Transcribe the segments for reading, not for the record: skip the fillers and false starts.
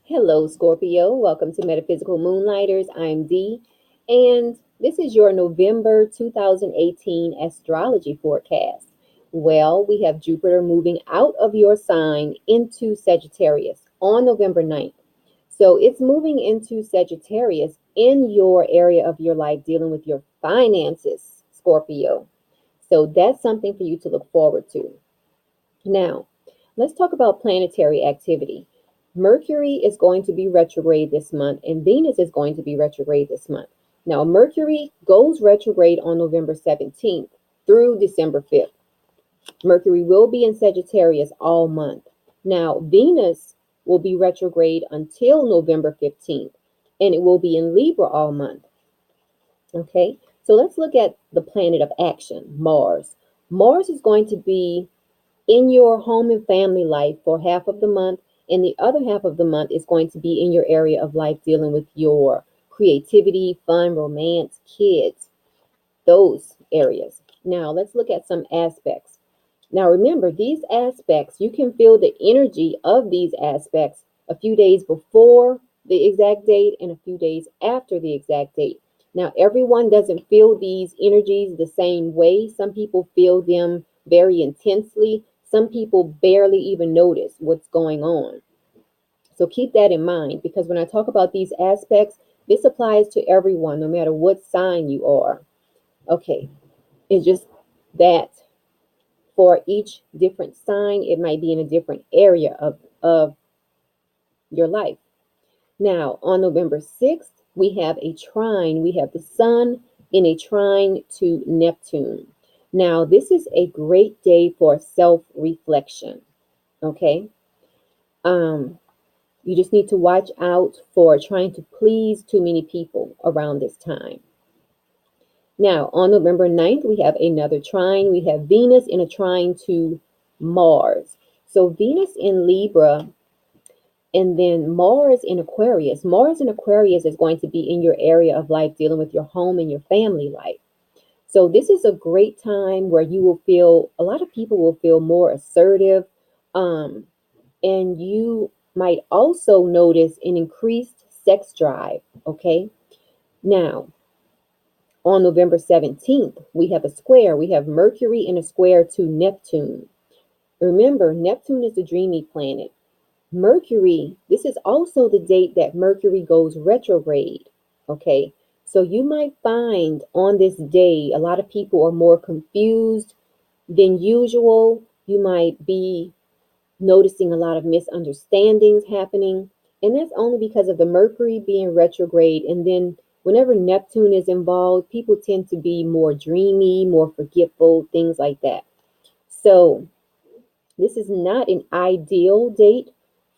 Hello, Scorpio. Welcome to Metaphysical Moonlighters. I'm Dee, and this is your November 2018 astrology forecast. Well, we have Jupiter moving out of your sign into Sagittarius on November 9th. So it's moving into Sagittarius in your area of your life dealing with your finances, Scorpio. So that's something for you to look forward to. Now, let's talk about planetary activity. Mercury is going to be retrograde this month, and Venus is going to be retrograde this month. Now, Mercury goes retrograde on November 17th through December 5th. Mercury will be in Sagittarius all month. Now, Venus will be retrograde until November 15th, and it will be in Libra all month. Okay, so let's look at the planet of action, Mars. Mars is going to be in your home and family life for half of the month, and the other half of the month is going to be in your area of life dealing with your creativity, fun, romance, kids, those areas. Now, let's look at some aspects. Now, remember, these aspects, you can feel the energy of these aspects a few days before the exact date and a few days after the exact date. Now, everyone doesn't feel these energies the same way. Some people feel them very intensely. Some people barely even notice what's going on. So keep that in mind, because when I talk about these aspects, this applies to everyone, no matter what sign you are. Okay, it's just that for each different sign, it might be in a different area of your life. Now, on November 6th, we have a trine. We have the sun in a trine to Neptune. Now, this is a great day for self-reflection. Okay. You just need to watch out for trying to please too many people around this time. Now, on November 9th, we have another trine. We have Venus in a trine to Mars. So Venus in Libra and then Mars in Aquarius. Mars in Aquarius is going to be in your area of life dealing with your home and your family life. So this is a great time where you will feel, a lot of people will feel more assertive. And you might also notice an increased sex drive. Okay. Now, on November 17th, we have a square. We have Mercury in a square to Neptune. Remember, Neptune is the dreamy planet. Mercury, this is also the date that Mercury goes retrograde. Okay, so you might find on this day a lot of people are more confused than usual. You might be noticing a lot of misunderstandings happening, and that's only because of the Mercury being retrograde. And then whenever Neptune is involved, people tend to be more dreamy, more forgetful, things like that. So this is not an ideal date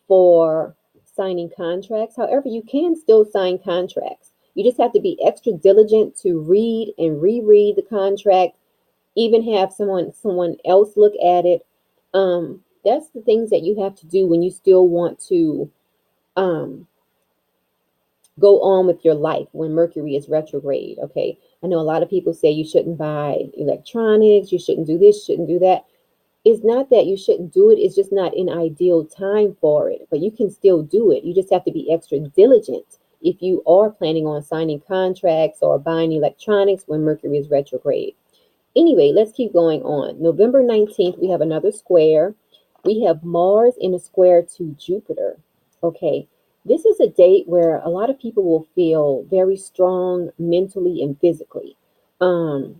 for signing contracts. However, you can still sign contracts. You just have to be extra diligent to read and reread the contract, even have someone else look at it. That's the things that you have to do when you still want to um, go on with your life when Mercury is retrograde. Okay, I know a lot of people say you shouldn't buy electronics, you shouldn't do this, shouldn't do that. It's not that you shouldn't do it, it's just not an ideal time for it, but you can still do it. You just have to be extra diligent if you are planning on signing contracts or buying electronics when Mercury is retrograde. Anyway, let's keep going on. November 19th, we have another square. We have Mars in a square to Jupiter. Okay, this is a date where a lot of people will feel very strong mentally and physically. A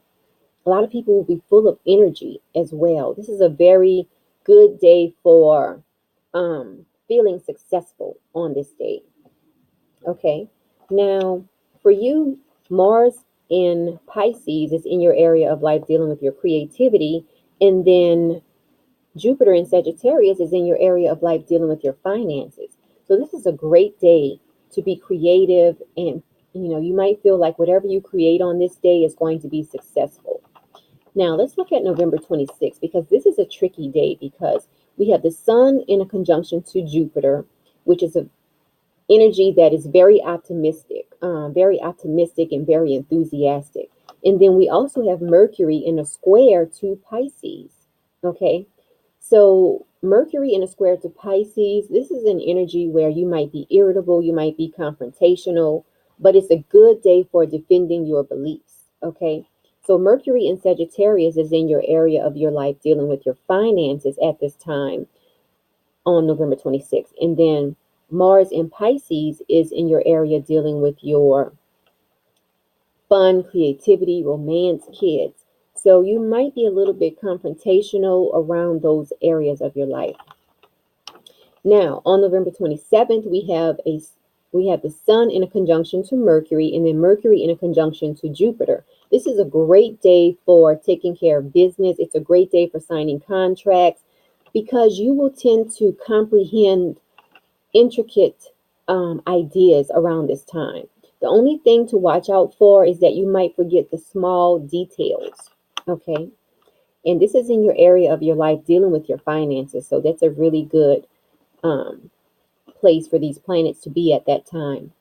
lot of people will be full of energy as well. This is a very good day for feeling successful on this day. Okay. Now, for you, Mars in Pisces is in your area of life dealing with your creativity. And then Jupiter in Sagittarius is in your area of life dealing with your finances. So this is a great day to be creative. And, you might feel like whatever you create on this day is going to be successful. Now, let's look at November 26th, because this is a tricky day because we have the sun in a conjunction to Jupiter, which is an energy that is very optimistic and very enthusiastic. And then we also have Mercury in a square to Pisces. Okay. So Mercury in a square to Pisces, this is an energy where you might be irritable, you might be confrontational, but it's a good day for defending your beliefs. Okay. So Mercury in Sagittarius is in your area of your life dealing with your finances at this time on November 26th. And then Mars in Pisces is in your area dealing with your fun, creativity, romance, kids. So you might be a little bit confrontational around those areas of your life. Now, on November 27th, we have the Sun in a conjunction to Mercury, and then Mercury in a conjunction to Jupiter. This is a great day for taking care of business. It's a great day for signing contracts because you will tend to comprehend intricate ideas around this time. The only thing to watch out for is that you might forget the small details. Okay. And this is in your area of your life dealing with your finances. So that's a really good um, place for these planets to be at that time.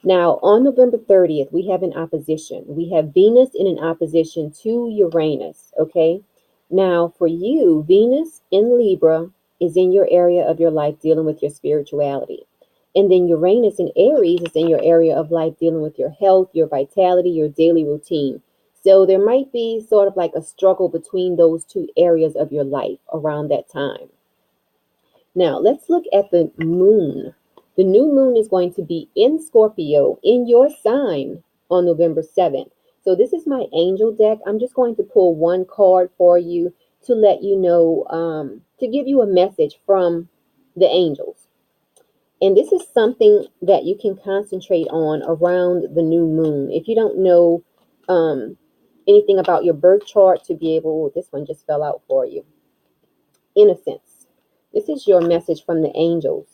Now, on November 30th, we have an opposition. We have Venus in an opposition to Uranus. Okay. Now, for you, Venus in Libra is in your area of your life dealing with your spirituality. And then Uranus in Aries is in your area of life dealing with your health, your vitality, your daily routine. So there might be sort of like a struggle between those two areas of your life around that time. Now, let's look at the moon. The new moon is going to be in Scorpio in your sign on November 7th. So this is my angel deck. I'm just going to pull one card for you to let you know, to give you a message from the angels. And this is something that you can concentrate on around the new moon. If you don't know anything about your birth chart to be able, this one just fell out for you. Innocence. This is your message from the angels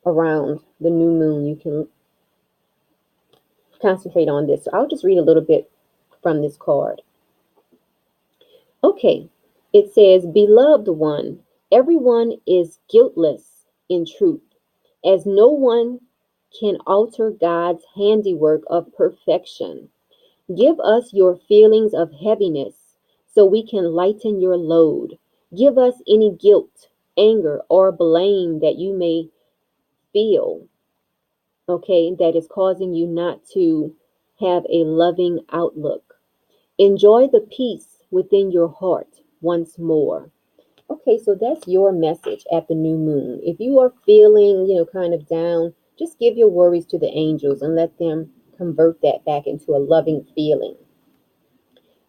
around the new moon. You can concentrate on this. So I'll just read a little bit from this card. Okay. It says, Beloved one, everyone is guiltless in truth, as no one can alter God's handiwork of perfection. Give us your feelings of heaviness so we can lighten your load. Give us any guilt, anger, or blame that you may feel, okay, that is causing you not to have a loving outlook. Enjoy the peace within your heart once more. Okay, so that's your message at the new moon. If you are feeling, kind of down, just give your worries to the angels and let them convert that back into a loving feeling.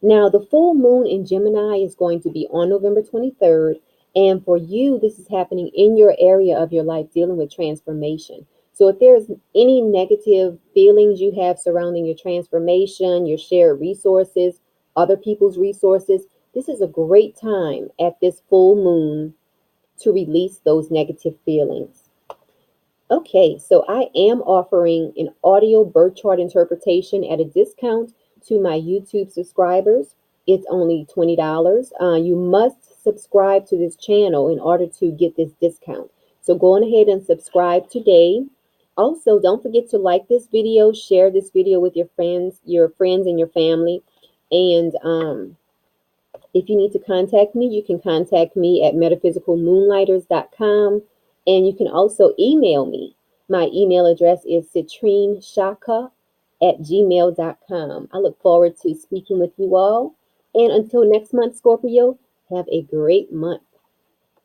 Now, the full moon in Gemini is going to be on November 23rd. And for you, this is happening in your area of your life dealing with transformation. So if there's any negative feelings you have surrounding your transformation, your shared resources, other people's resources, this is a great time at this full moon to release those negative feelings. Okay, so I am offering an audio birth chart interpretation at a discount to my YouTube subscribers. It's only $20. You must subscribe to this channel in order to get this discount. So go on ahead and subscribe today. Also, don't forget to like this video, share this video with your friends and your family. And if you need to contact me, you can contact me at metaphysicalmoonlighters.com. And you can also email me. My email address is citrinechaka@gmail.com. I look forward to speaking with you all. And until next month, Scorpio, have a great month.